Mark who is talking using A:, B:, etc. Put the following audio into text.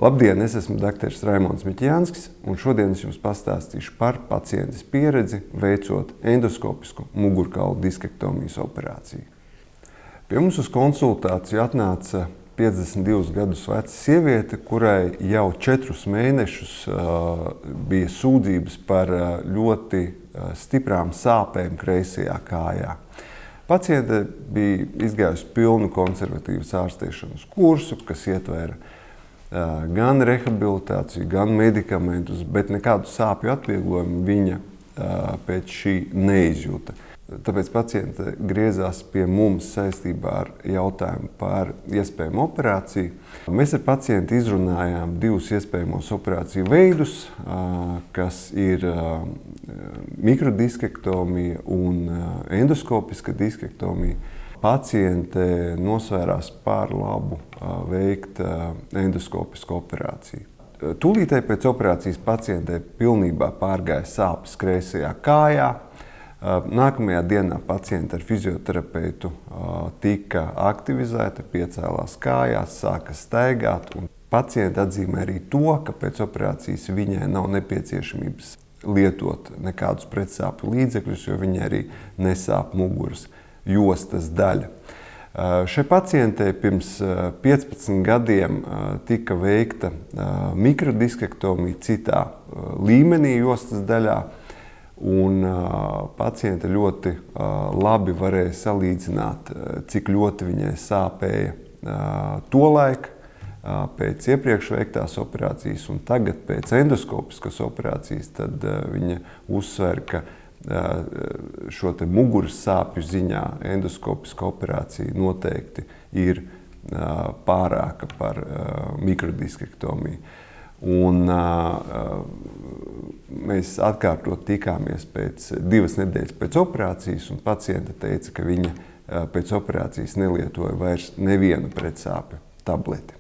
A: Labdien, es esmu dr. Raimonds Miķjanskis, un šodien es jums pastāstīšu par pacientes pieredzi veicot endoskopisku mugurkaula diskektomijas operāciju. Pie mums uz konsultāciju atnāca 52 gadus veca sieviete, kurai jau 4 mēnešus bija sūdzības par ļoti stiprām sāpēm kreisajā kājā. Paciente bija izgājusi pilnu konservatīvas ārstēšanas kursu, kas ietvēra gan rehabilitāciju, gan medikamentus, bet nekādu sāpju atvieglojumu viņa pēc šī neizjuta. Tāpēc paciente griezās pie mums saistībā ar jautājumu par iespējamu operāciju. Mēs ar pacienti izrunājām 2 iespējamos operāciju veidus, kas ir mikrodiskektomija un endoskopiska diskektomija. Paciente nosvērās par labu veikt endoskopisku operāciju. Tūlītēji pēc operācijas pacientei pilnībā pārgāja sāpes kreisajā kājā. Nākamajā dienā paciente ar fizioterapeitu tika aktivizēta, piecēlās kājās, sāka staigāt. Paciente atzīmē arī to, ka pēc operācijas viņai nav nepieciešamības lietot nekādus pretsāpju līdzekļus, jo viņai arī nesāp muguras jostas daļa. Šai pacientei pirms 15 gadiem tika veikta mikrodiskektomija citā līmenī jostas daļā, un paciente ļoti labi varēja salīdzināt, cik ļoti viņai sāpēja tolaik pēc iepriekš veiktās operācijas, un tagad pēc endoskopiskas operācijas, tad viņa uzsver, ka šo te muguras sāpju ziņā endoskopiska operācija noteikti ir pārāka par mikrodiskektomiju. Un mēs atkārtot tikāmies pēc 2 nedēļas pēc operācijas, un paciente teica, ka viņa pēc operācijas nelietoja vairs nevienu pretsāpju tableti.